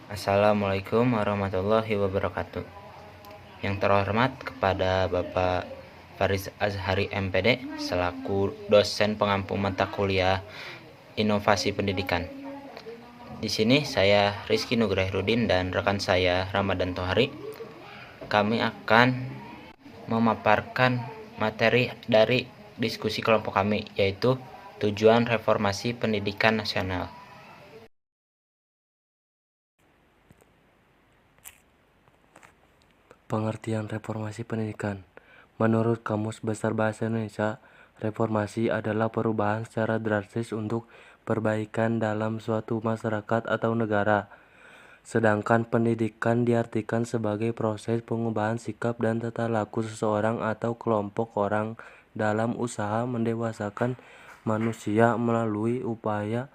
Assalamualaikum warahmatullahi wabarakatuh. Yang terhormat kepada Bapak Fariz Azhari MPD selaku dosen pengampu mata kuliah Inovasi Pendidikan. Di sini saya Rizky Nugrairudin dan rekan saya Ramadan Tohari. Kami akan memaparkan materi dari diskusi kelompok kami, yaitu tujuan reformasi pendidikan nasional. Pengertian reformasi pendidikan. Menurut Kamus Besar Bahasa Indonesia, reformasi adalah perubahan secara drastis untuk perbaikan dalam suatu masyarakat atau negara. Sedangkan pendidikan diartikan sebagai proses pengubahan sikap dan tata laku seseorang atau kelompok orang dalam usaha mendewasakan manusia melalui upaya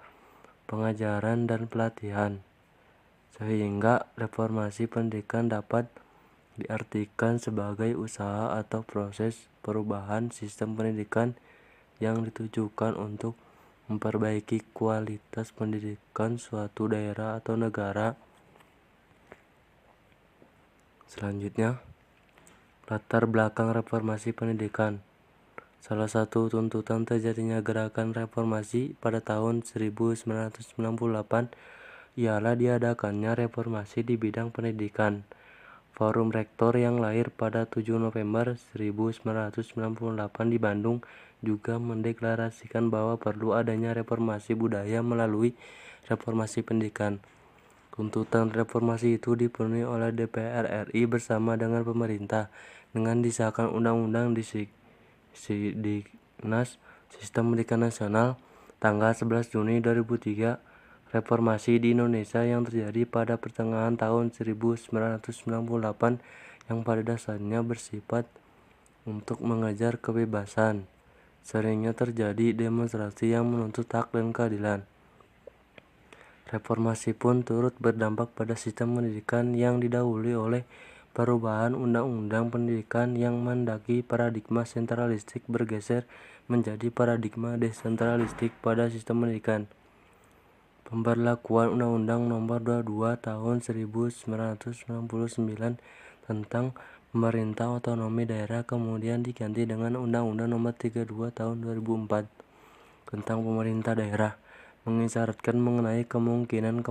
pengajaran dan pelatihan. Sehingga reformasi pendidikan dapat diartikan sebagai usaha atau proses perubahan sistem pendidikan yang ditujukan untuk memperbaiki kualitas pendidikan suatu daerah atau negara. Selanjutnya, latar belakang reformasi pendidikan. Salah satu tuntutan terjadinya gerakan reformasi pada tahun 1998 ialah diadakannya reformasi di bidang pendidikan. Forum Rektor yang lahir pada 7 November 1998 di Bandung juga mendeklarasikan bahwa perlu adanya reformasi budaya melalui reformasi pendidikan. Tuntutan reformasi itu dipenuhi oleh DPR RI bersama dengan pemerintah dengan disahkan Undang-Undang Diknas Sistem Pendidikan Nasional tanggal 11 Juni 2003. Reformasi di Indonesia yang terjadi pada pertengahan tahun 1998 yang pada dasarnya bersifat untuk mengejar kebebasan. Seringnya terjadi demonstrasi yang menuntut hak dan keadilan. Reformasi pun turut berdampak pada sistem pendidikan yang didahului oleh perubahan undang-undang pendidikan yang mendaki paradigma sentralistik bergeser menjadi paradigma desentralistik pada sistem pendidikan. Pemberlakuan Undang-Undang Nomor 22 Tahun 1999 tentang Pemerintah Otonomi Daerah kemudian diganti dengan Undang-Undang Nomor 32 Tahun 2004 tentang Pemerintah Daerah, mengisyaratkan mengenai kemungkinan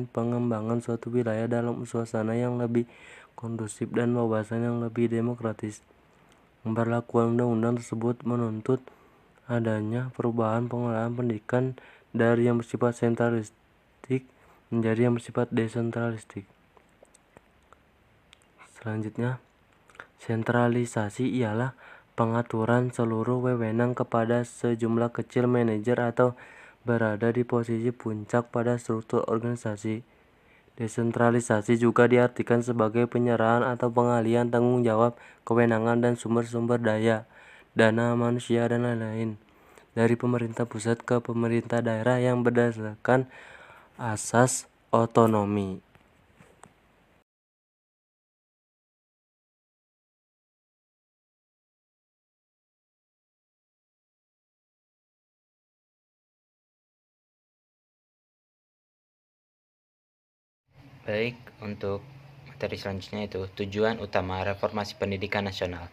pengembangan suatu wilayah dalam suasana yang lebih kondusif dan wawasan yang lebih demokratis. Pemberlakuan undang-undang tersebut menuntut adanya perubahan pengelolaan pendidikan dari yang bersifat sentralistik menjadi yang bersifat desentralistik. Selanjutnya, sentralisasi ialah pengaturan seluruh wewenang kepada sejumlah kecil manajer atau berada di posisi puncak pada struktur organisasi. Desentralisasi juga diartikan sebagai penyerahan atau pengalihan tanggung jawab, kewenangan dan sumber-sumber daya, dana manusia dan lain-lain dari pemerintah pusat ke pemerintah daerah yang berdasarkan asas otonomi. Baik, untuk materi selanjutnya itu tujuan utama reformasi pendidikan nasional.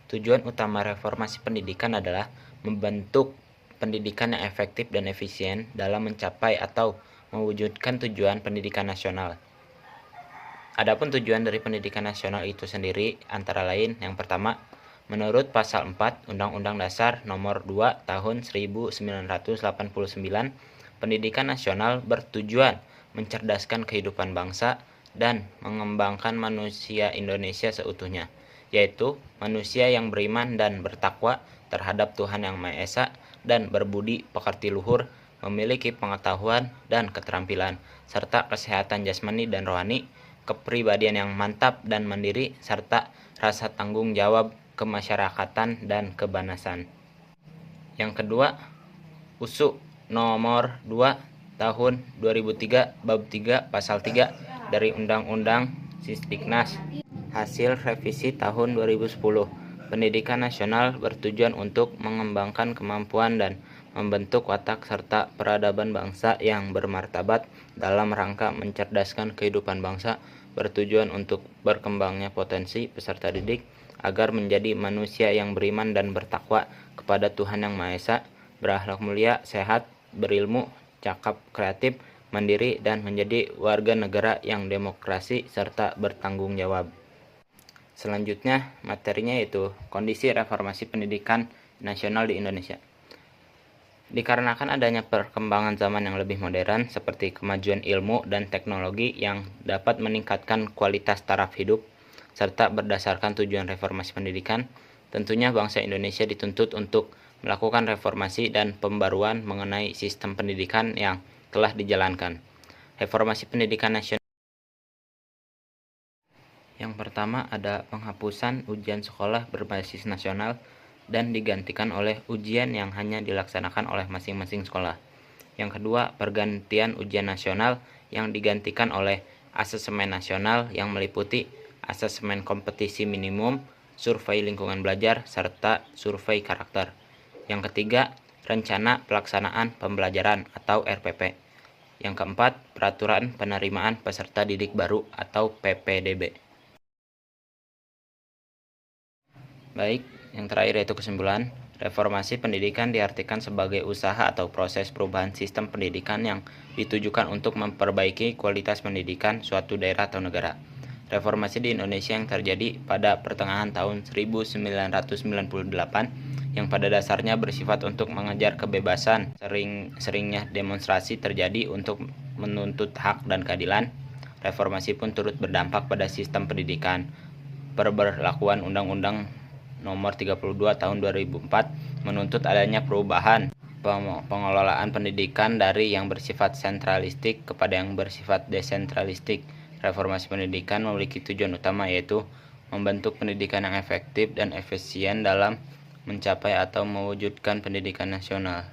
Tujuan utama reformasi pendidikan adalah membentuk pendidikan yang efektif dan efisien dalam mencapai atau mewujudkan tujuan pendidikan nasional. Adapun tujuan dari pendidikan nasional itu sendiri antara lain yang pertama, menurut pasal 4 Undang-Undang Dasar Nomor 2 Tahun 1989, pendidikan nasional bertujuan mencerdaskan kehidupan bangsa dan mengembangkan manusia Indonesia seutuhnya, yaitu manusia yang beriman dan bertakwa terhadap Tuhan Yang Maha Esa dan berbudi pekerti luhur, memiliki pengetahuan dan keterampilan, serta kesehatan jasmani dan rohani, kepribadian yang mantap dan mandiri, serta rasa tanggung jawab kemasyarakatan dan kebanasan. Yang kedua, USU Nomor 2 Tahun 2003 Bab 3 Pasal 3 dari Undang-Undang Sisdiknas hasil revisi tahun 2010. Pendidikan nasional bertujuan untuk mengembangkan kemampuan dan membentuk watak serta peradaban bangsa yang bermartabat dalam rangka mencerdaskan kehidupan bangsa, bertujuan untuk berkembangnya potensi peserta didik agar menjadi manusia yang beriman dan bertakwa kepada Tuhan Yang Maha Esa, berakhlak mulia, sehat, berilmu, cakap, kreatif, mandiri, dan menjadi warga negara yang demokrasi serta bertanggung jawab. Selanjutnya, materinya yaitu kondisi reformasi pendidikan nasional di Indonesia. Dikarenakan adanya perkembangan zaman yang lebih modern seperti kemajuan ilmu dan teknologi yang dapat meningkatkan kualitas taraf hidup, serta berdasarkan tujuan reformasi pendidikan, tentunya bangsa Indonesia dituntut untuk melakukan reformasi dan pembaruan mengenai sistem pendidikan yang telah dijalankan. Reformasi pendidikan nasional yang pertama ada penghapusan ujian sekolah berbasis nasional dan digantikan oleh ujian yang hanya dilaksanakan oleh masing-masing sekolah. Yang kedua, pergantian ujian nasional yang digantikan oleh asesmen nasional yang meliputi asesmen kompetisi minimum, survei lingkungan belajar, serta survei karakter. Yang ketiga, rencana pelaksanaan pembelajaran atau RPP. Yang keempat, peraturan penerimaan peserta didik baru atau PPDB. Baik, yang terakhir yaitu kesimpulan. Reformasi pendidikan diartikan sebagai usaha atau proses perubahan sistem pendidikan yang ditujukan untuk memperbaiki kualitas pendidikan suatu daerah atau negara. Reformasi di Indonesia yang terjadi pada pertengahan tahun 1998 yang pada dasarnya bersifat untuk mengejar kebebasan, seringnya demonstrasi terjadi untuk menuntut hak dan keadilan. Reformasi pun turut berdampak pada sistem pendidikan. Pemberlakuan Undang-Undang Nomor 32 Tahun 2004 menuntut adanya perubahan pengelolaan pendidikan dari yang bersifat sentralistik kepada yang bersifat desentralistik. Reformasi pendidikan memiliki tujuan utama yaitu membentuk pendidikan yang efektif dan efisien dalam mencapai atau mewujudkan pendidikan nasional.